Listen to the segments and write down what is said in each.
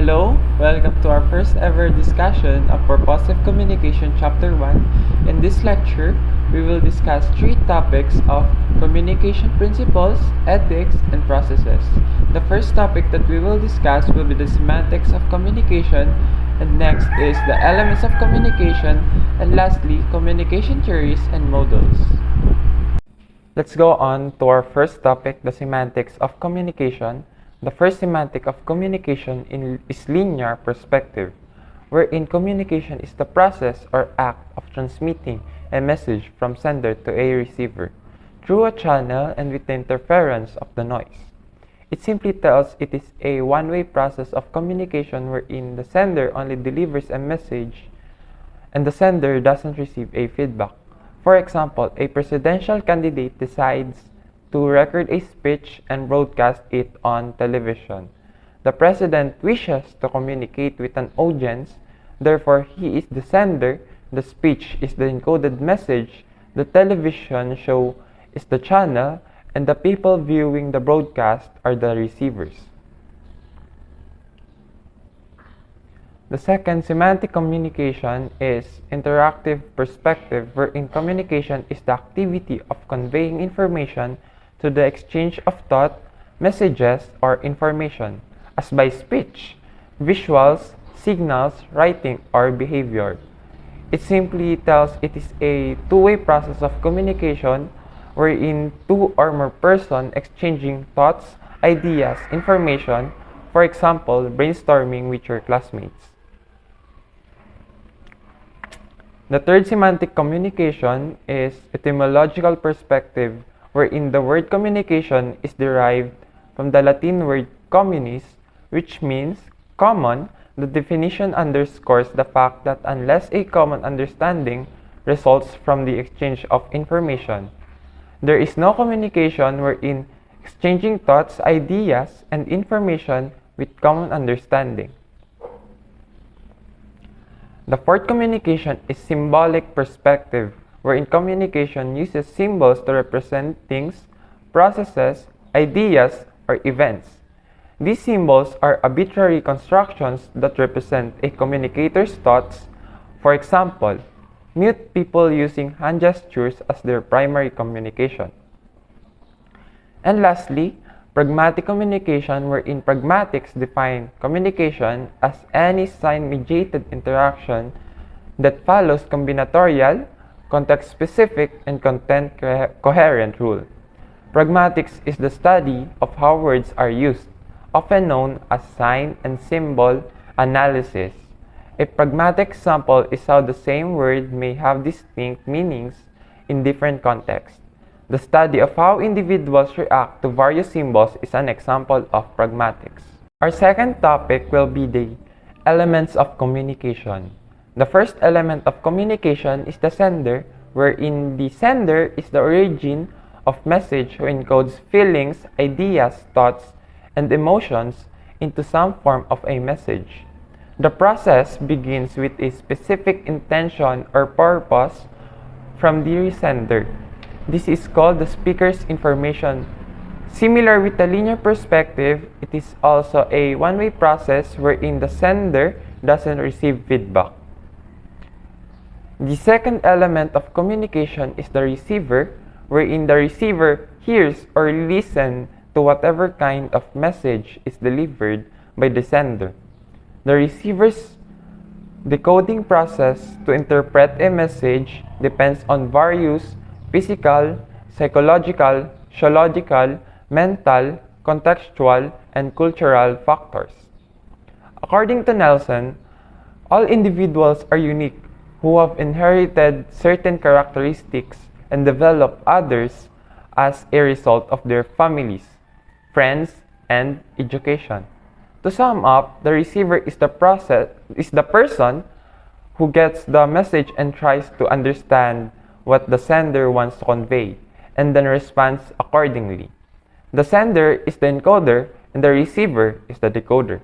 Hello, welcome to our first ever discussion of Purpossive Communication Chapter 1. In this lecture, we will discuss three topics of communication principles, ethics, and processes. The first topic that we will discuss will be the semantics of communication, and next is the elements of communication, and lastly, communication theories and models. Let's go on to our first topic, the semantics of communication. The first semantic of communication is linear perspective, wherein communication is the process or act of transmitting a message from sender to a receiver through a channel and with the interference of the noise. It simply tells it is a one-way process of communication wherein the sender only delivers a message and the sender doesn't receive a feedback. For example, a presidential candidate decides to record a speech and broadcast it on television. The president wishes to communicate with an audience, therefore he is the sender, the speech is the encoded message, the television show is the channel, and the people viewing the broadcast are the receivers. The second semantic communication is interactive perspective, wherein communication is the activity of conveying information to the exchange of thought, messages, or information, as by speech, visuals, signals, writing, or behavior. It simply tells it is a two-way process of communication wherein two or more persons exchanging thoughts, ideas, information, for example, brainstorming with your classmates. The third semantic communication is etymological perspective, wherein the word communication is derived from the Latin word communis, which means common. The definition underscores the fact that unless a common understanding results from the exchange of information, there is no communication wherein exchanging thoughts, ideas, and information with common understanding. The fourth communication is symbolic perspective, wherein communication uses symbols to represent things, processes, ideas, or events. These symbols are arbitrary constructions that represent a communicator's thoughts. For example, mute people using hand gestures as their primary communication. And lastly, pragmatic communication, wherein pragmatics define communication as any sign-mediated interaction that follows combinatorial, context-specific, and content-coherent rule. Pragmatics is the study of how words are used, often known as sign and symbol analysis. A pragmatic example is how the same word may have distinct meanings in different contexts. The study of how individuals react to various symbols is an example of pragmatics. Our second topic will be the elements of communication. The first element of communication is the sender, wherein the sender is the origin of message who encodes feelings, ideas, thoughts, and emotions into some form of a message. The process begins with a specific intention or purpose from the sender. This is called the speaker's information. Similar with the linear perspective, it is also a one-way process wherein the sender doesn't receive feedback. The second element of communication is the receiver, wherein the receiver hears or listens to whatever kind of message is delivered by the sender. The receiver's decoding process to interpret a message depends on various physical, psychological, sociological, mental, contextual, and cultural factors. According to Nelson, all individuals are unique who have inherited certain characteristics and develop others as a result of their families, friends, and education. To sum up, the receiver is the person who gets the message and tries to understand what the sender wants to convey, and then responds accordingly. The sender is the encoder, and the receiver is the decoder.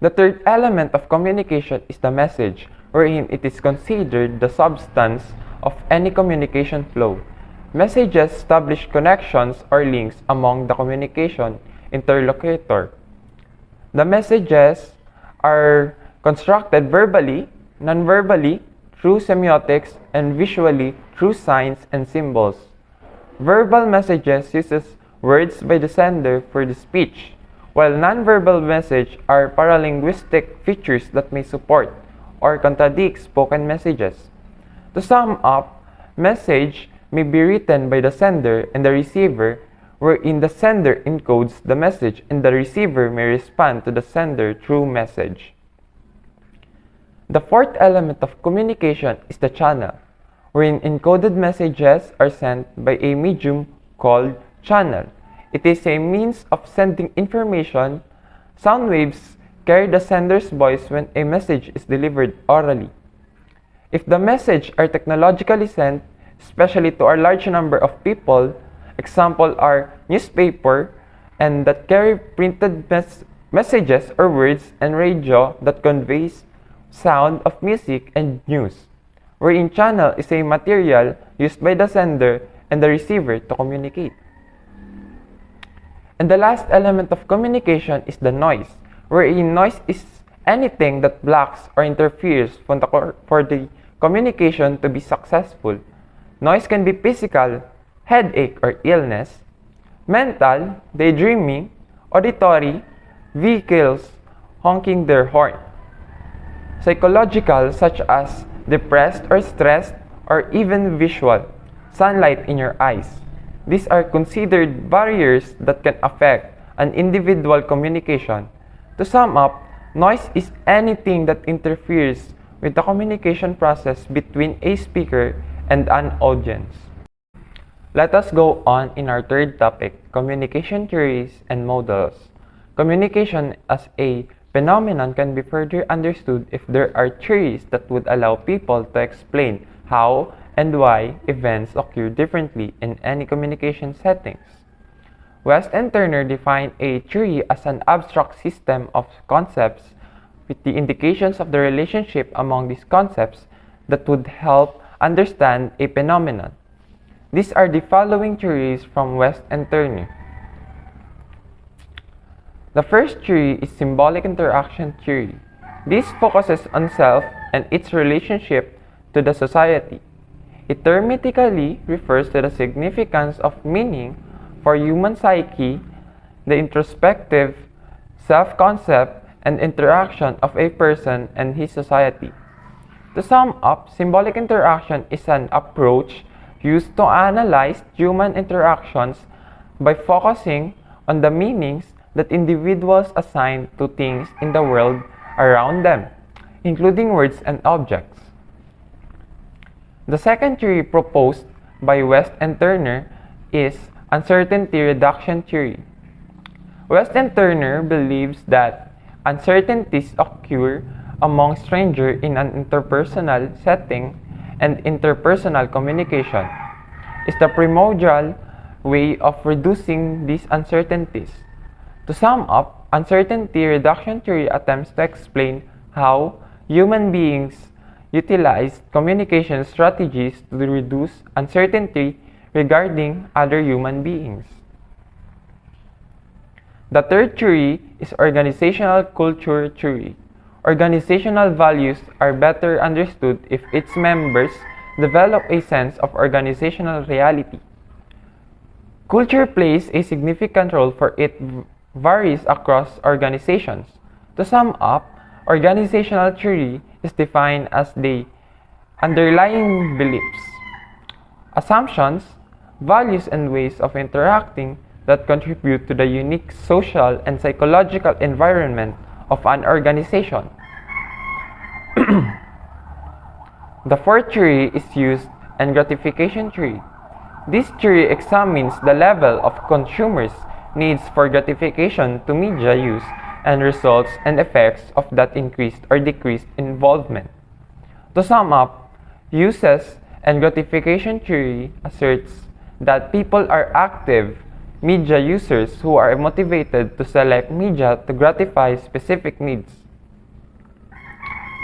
The third element of communication is the message, wherein it is considered the substance of any communication flow. Messages establish connections or links among the communication interlocutor. The messages are constructed verbally, non-verbally, through semiotics, and visually through signs and symbols. Verbal messages uses words by the sender for the speech, while non-verbal messages are paralinguistic features that may support or contradict spoken messages. To sum up, message may be written by the sender and the receiver, wherein the sender encodes the message and the receiver may respond to the sender through message. The fourth element of communication is the channel, wherein encoded messages are sent by a medium called channel. It is a means of sending information. Sound waves carry the sender's voice when a message is delivered orally. If the message are technologically sent, especially to a large number of people, example are newspaper and that carry printed messages or words, and radio that conveys sound of music and news, wherein channel is a material used by the sender and the receiver to communicate. And the last element of communication is the noise, wherein noise is anything that blocks or interferes for the communication to be successful. Noise can be physical, headache or illness, mental, daydreaming, auditory, vehicles honking their horn, psychological such as depressed or stressed, or even visual, sunlight in your eyes. These are considered barriers that can affect an individual communication. To sum up, noise is anything that interferes with the communication process between a speaker and an audience. Let us go on in our third topic, communication theories and models. Communication as a phenomenon can be further understood if there are theories that would allow people to explain how and why events occur differently in any communication settings. West and Turner define a theory as an abstract system of concepts with the indications of the relationship among these concepts that would help understand a phenomenon. These are the following theories from West and Turner. The first theory is symbolic interaction theory. This focuses on self and its relationship to the society. It thematically refers to the significance of meaning for human psyche, the introspective self-concept, and interaction of a person and his society. To sum up, symbolic interaction is an approach used to analyze human interactions by focusing on the meanings that individuals assign to things in the world around them, including words and objects. The second theory proposed by West and Turner is uncertainty reduction theory. West and Turner believes that uncertainties occur among strangers in an interpersonal setting, and interpersonal communication is the primordial way of reducing these uncertainties. To sum up, uncertainty reduction theory attempts to explain how human beings utilize communication strategies to reduce uncertainty regarding other human beings. The third theory is organizational culture theory. Organizational values are better understood if its members develop a sense of organizational reality. Culture plays a significant role, for it varies across organizations. To sum up, organizational theory is defined as the underlying beliefs, assumptions, values, and ways of interacting that contribute to the unique social and psychological environment of an organization. The fourth theory is use and gratification theory. This theory examines the level of consumers' needs for gratification to media use and results and effects of that increased or decreased involvement. To sum up, uses and gratification theory asserts that people are active media users who are motivated to select media to gratify specific needs.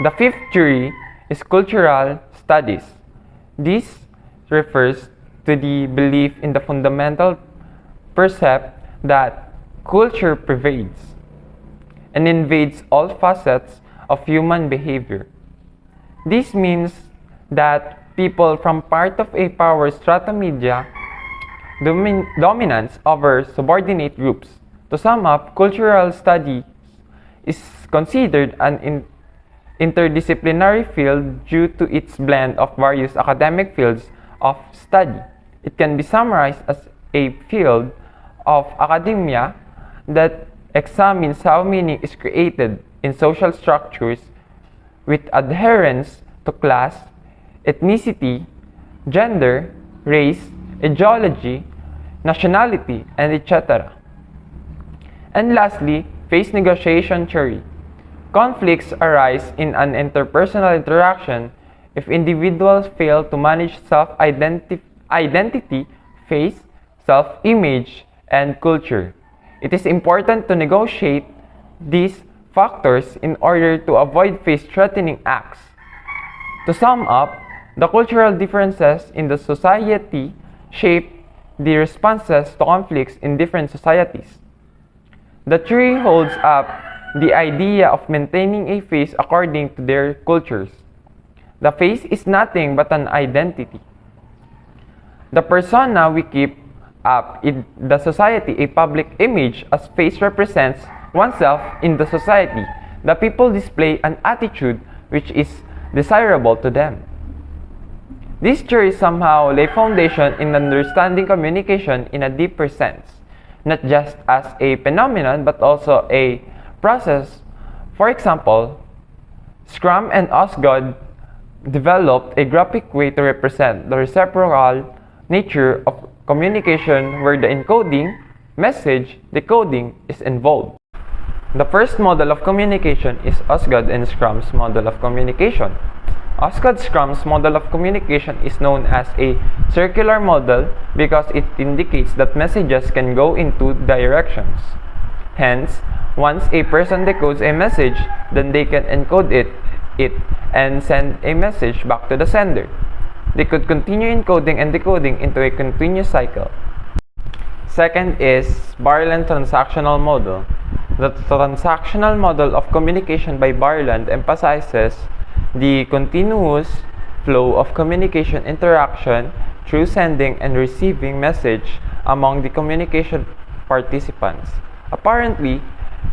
The fifth theory is cultural studies. This refers to the belief in the fundamental percept that culture pervades and invades all facets of human behavior. This means that people from part of a power strata media dominance over subordinate groups. To sum up, cultural studies is considered an interdisciplinary field due to its blend of various academic fields of study. It can be summarized as a field of academia that examines how meaning is created in social structures with adherence to class, ethnicity, gender, race, ideology, nationality, and etc. And lastly, phase negotiation theory. Conflicts arise in an interpersonal interaction if individuals fail to manage self-identity, face, self-image, and culture. It is important to negotiate these factors in order to avoid face-threatening acts. To sum up, the cultural differences in the society shape the responses to conflicts in different societies. The theory holds up the idea of maintaining a face according to their cultures. The face is nothing but an identity. The persona we keep up in the society, a public image, as face represents oneself in the society. The people display an attitude which is desirable to them. This theory somehow lay foundation in understanding communication in a deeper sense, not just as a phenomenon but also a process. For example, Scrum and Osgood developed a graphic way to represent the reciprocal nature of communication where the encoding, message, decoding is involved. The first model of communication is Osgood and Scrum's model of communication. Osgood-Scrum's model of communication is known as a circular model because it indicates that messages can go in two directions. Hence, once a person decodes a message, then they can encode it and send a message back to the sender. They could continue encoding and decoding into a continuous cycle. Second is Barland transactional model. The transactional model of communication by Barland emphasizes the continuous flow of communication interaction through sending and receiving message among the communication participants. Apparently,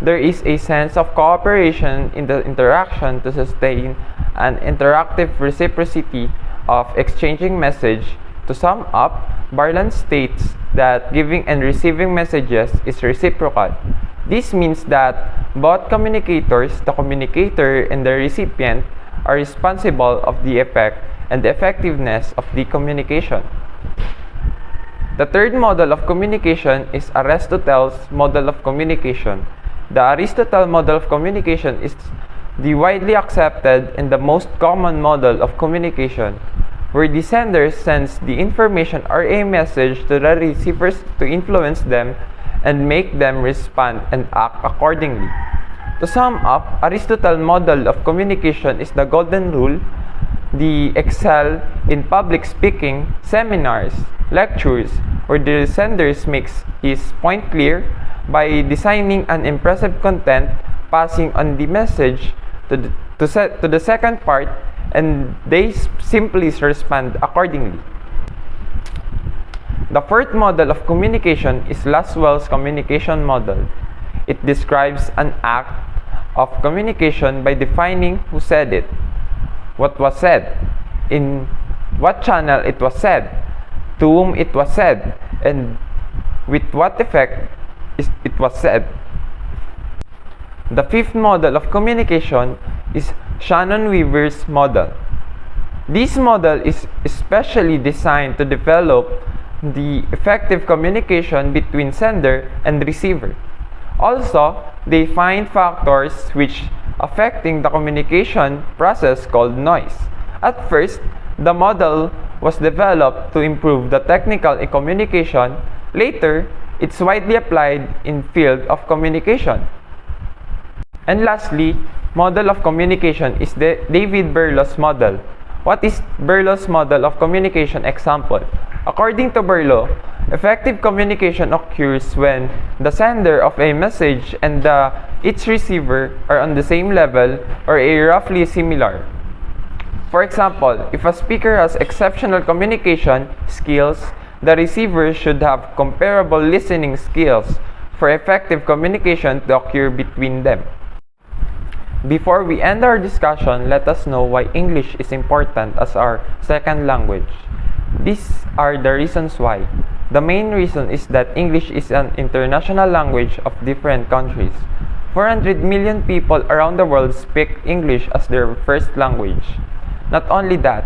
there is a sense of cooperation in the interaction to sustain an interactive reciprocity of exchanging message. To sum up, Barland states that giving and receiving messages is reciprocal. This means that both communicators, the communicator and the recipient, are responsible of the effect and the effectiveness of the communication. The third model of communication is Aristotle's model of communication. The Aristotle model of communication is the widely accepted and the most common model of communication, where the sender sends the information or a message to the receivers to influence them and make them respond and act accordingly. To sum up, Aristotle's model of communication is the golden rule. The excel in public speaking, seminars, lectures, where the sender makes his point clear by designing an impressive content, passing on the message to the second part, and they simply respond accordingly. The fourth model of communication is Laswell's communication model. It describes an act of communication by defining who said it, what was said, in what channel it was said, to whom it was said, and with what effect it was said. The fifth model of communication is Shannon-Weaver's model. This model is especially designed to develop the effective communication between sender and receiver. Also, they find factors which affecting the communication process called noise. At first, the model was developed to improve the technical in communication. Later, it's widely applied in field of communication. And lastly, model of communication is the David Berlow's model. What is Berlow's model of communication example? According to Berlow, Effective communication occurs when the sender of a message and its receiver are on the same level or a roughly similar. For example, if a speaker has exceptional communication skills, the receiver should have comparable listening skills for effective communication to occur between them. Before we end our discussion, let us know why English is important as our second language. These are the reasons why. The main reason is that English is an international language of different countries. 400 million people around the world speak English as their first language. Not only that,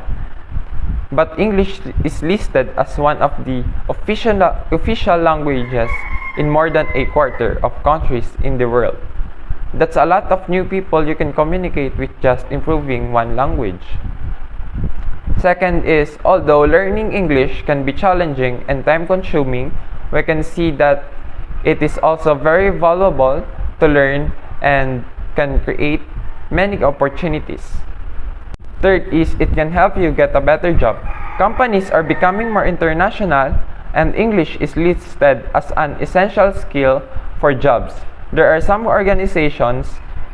but English is listed as one of the official languages in more than a quarter of countries in the world. That's a lot of new people you can communicate with just improving one language. Second is, although learning English can be challenging and time-consuming, we can see that it is also very valuable to learn and can create many opportunities. Third is, it can help you get a better job. Companies are becoming more international and English is listed as an essential skill for jobs. There are some organizations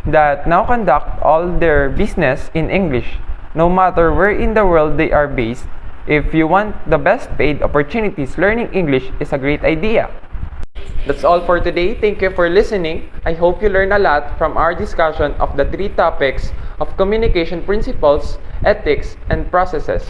that now conduct all their business in English, no matter where in the world they are based. If you want the best paid opportunities, learning English is a great idea. That's all for today. Thank you for listening. I hope you learned a lot from our discussion of the three topics of communication principles, ethics, and processes.